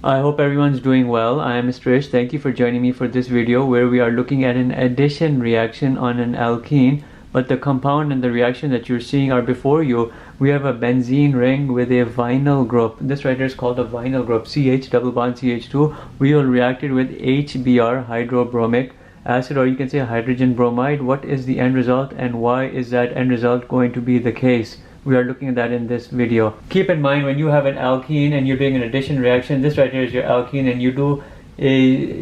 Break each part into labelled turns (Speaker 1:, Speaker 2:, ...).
Speaker 1: I hope everyone's doing well. I am Mr. Ish. Thank you for joining me for this video where we are looking at an addition reaction on an alkene, but the compound and the reaction that you're seeing are before you. We have a benzene ring with a vinyl group. This right here is called a vinyl group, CH double bond CH2. We will react it with HBr, hydrobromic acid, or you can say hydrogen bromide. What is the end result and why is that end result going to be the case? We are looking at that in this video. Keep in mind, when you have an alkene and you're doing an addition reaction, this right here is your alkene, and you do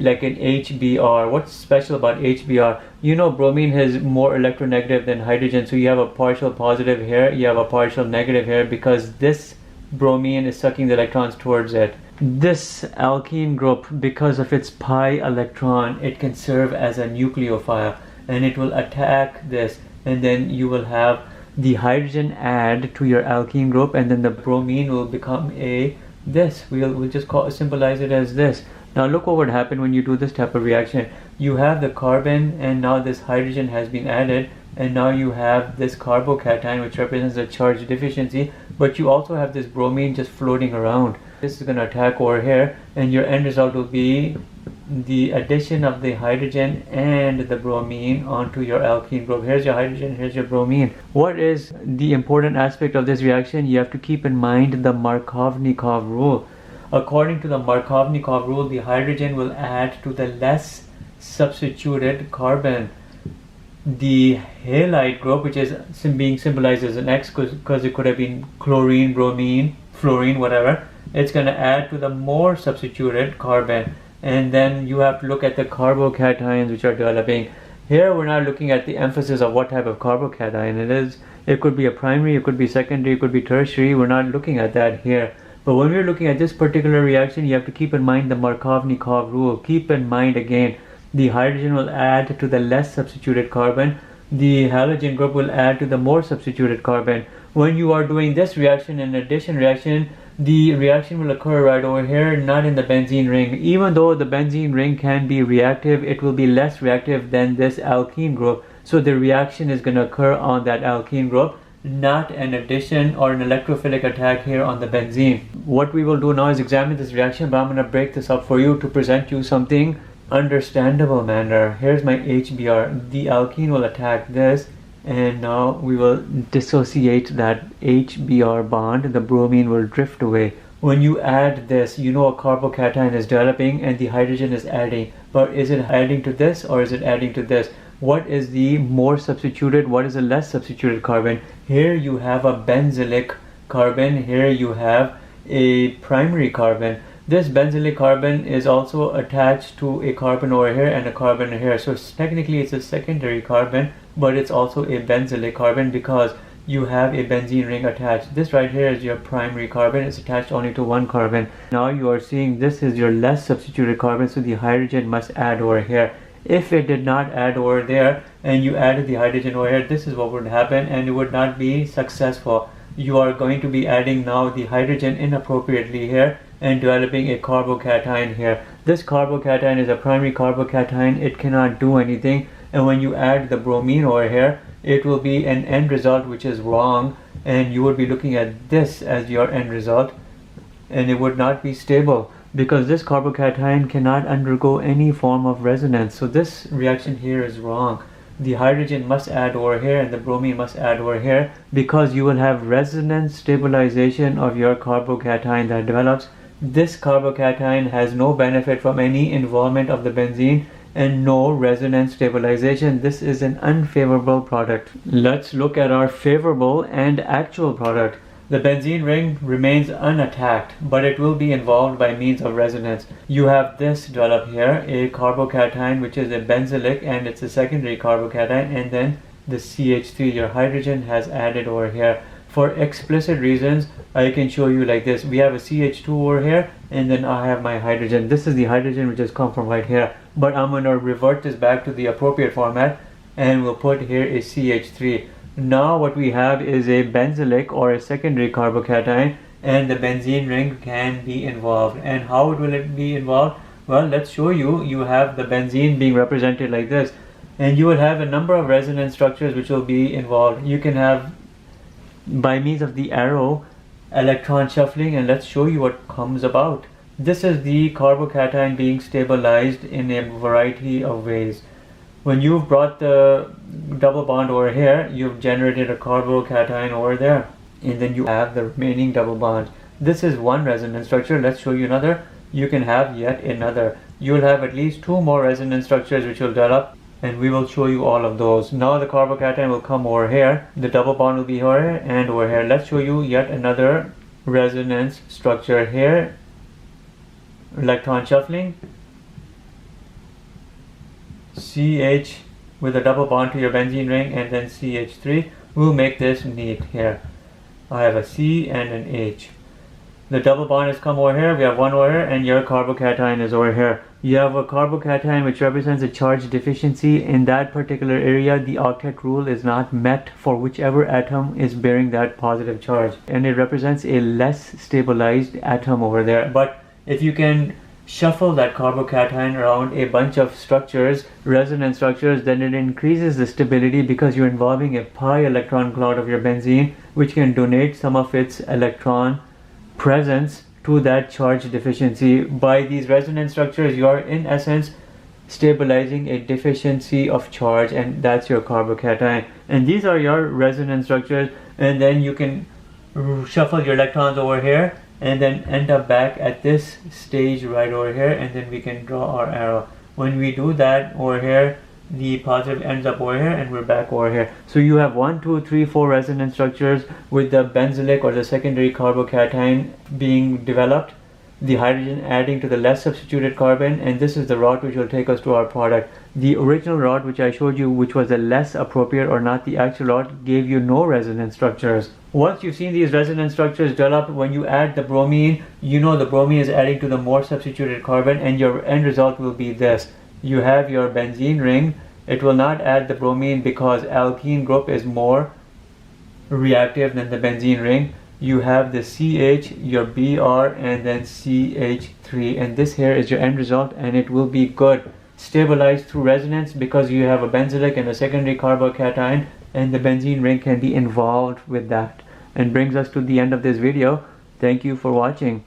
Speaker 1: like an HBr. What's special about HBr? You know bromine has more electronegative than hydrogen, so you have a partial positive here, you have a partial negative here, because this bromine is sucking the electrons towards it. This alkene group, because of its pi electron, it can serve as a nucleophile and it will attack this, and then you will have the hydrogen add to your alkene group, and then the bromine will become this. We'll just symbolize it as this. Now look what would happen when you do this type of reaction. You have the carbon, and now this hydrogen has been added, and now you have this carbocation, which represents a charge deficiency, but you also have this bromine just floating around. This is going to attack over here, and your end result will be the addition of the hydrogen and the bromine onto your alkene group. Here's your hydrogen, here's your bromine. What is the important aspect of this reaction? You have to keep in mind the Markovnikov rule. According to the Markovnikov rule, the hydrogen will add to the less substituted carbon. The halide group, which is being symbolized as an X because it could have been chlorine, bromine, fluorine, whatever, it's going to add to the more substituted carbon. And then you have to look at the carbocations which are developing. Here we're not looking at the emphasis of what type of carbocation it is. It could be a primary, it could be secondary, it could be tertiary. We're not looking at that here. But when we're looking at this particular reaction, you have to keep in mind the Markovnikov rule. Keep in mind again, the hydrogen will add to the less substituted carbon. The halogen group will add to the more substituted carbon. When you are doing this reaction, an addition reaction, the reaction will occur right over here, not in the benzene ring. Even though the benzene ring can be reactive, it will be less reactive than this alkene group. So the reaction is going to occur on that alkene group, not an addition or an electrophilic attack here on the benzene. What we will do now is examine this reaction, but I'm going to break this up for you to present you something understandable manner. Here's my HBr. The alkene will attack this, and now we will dissociate that HBr bond. The bromine will drift away. When you add this, you know a carbocation is developing and the hydrogen is adding. But is it adding to this or is it adding to this? What is the more substituted? What is the less substituted carbon? Here you have a benzylic carbon. Here you have a primary carbon. This benzylic carbon is also attached to a carbon over here and a carbon here. So technically it's a secondary carbon, but it's also a benzylic carbon because you have a benzene ring attached. This right here is your primary carbon. It's attached only to one carbon. Now you are seeing this is your less substituted carbon, so the hydrogen must add over here. If it did not add over there and you added the hydrogen over here, this is what would happen, and it would not be successful. You are going to be adding now the hydrogen inappropriately here and developing a carbocation here. This carbocation is a primary carbocation. It cannot do anything, and when you add the bromine over here, it will be an end result which is wrong, and you would be looking at this as your end result, and it would not be stable because this carbocation cannot undergo any form of resonance. So this reaction here is wrong. The hydrogen must add over here and the bromine must add over here, because you will have resonance stabilization of your carbocation that develops. This carbocation has no benefit from any involvement of the benzene and no resonance stabilization. This is an unfavorable product. Let's look at our favorable and actual product. The benzene ring remains unattacked, but it will be involved by means of resonance. You have this develop here, a carbocation which is a benzylic and it's a secondary carbocation, and then the CH3, your hydrogen, has added over here. For explicit reasons, I can show you like this. We have a CH2 over here, and then I have my hydrogen. This is the hydrogen which has come from right here, but I'm going to revert this back to the appropriate format, and we'll put here a CH3. Now what we have is a benzylic or a secondary carbocation, and the benzene ring can be involved. And how will it be involved? Well, let's show you. You have the benzene being represented like this, and you will have a number of resonance structures which will be involved. You can have, by means of the arrow, electron shuffling, and let's show you what comes about. This is the carbocation being stabilized in a variety of ways. When you've brought the double bond over here, you've generated a carbocation over there, and then you have the remaining double bond. This is one resonance structure. Let's show you another. You can have yet another. You'll have at least 2 more resonance structures which will develop, and we will show you all of those. Now the carbocation will come over here, the double bond will be over here and over here. Let's show you yet another resonance structure here. Electron shuffling, CH with a double bond to your benzene ring, and then CH3. We'll make this neat here. I have a C and an H. The double bond has come over here, we have one over here, and your carbocation is over here. You have a carbocation which represents a charge deficiency. In that particular area, the octet rule is not met for whichever atom is bearing that positive charge, and it represents a less stabilized atom over there. But if you can shuffle that carbocation around a bunch of structures, resonance structures, then it increases the stability because you're involving a pi electron cloud of your benzene, which can donate some of its electron presence to that charge deficiency. By these resonance structures, you are in essence stabilizing a deficiency of charge, and that's your carbocation. And these are your resonance structures, and then you can shuffle your electrons over here and then end up back at this stage right over here, and then we can draw our arrow. When we do that over here, the positive ends up over here and we're back over here. So you have 1, 2, 3, 4 resonance structures with the benzylic or the secondary carbocation being developed, the hydrogen adding to the less substituted carbon, and this is the route which will take us to our product. The original route which I showed you, which was the less appropriate or not the actual route, gave you no resonance structures. Once you've seen these resonance structures develop, when you add the bromine, you know the bromine is adding to the more substituted carbon, and your end result will be this. You have your benzene ring. It will not add the bromine because alkene group is more reactive than the benzene ring. You have the CH, your Br, and then CH3, and this here is your end result, and it will be good. Stabilized through resonance because you have a benzylic and a secondary carbocation, and the benzene ring can be involved with that. And brings us to the end of this video. Thank you for watching.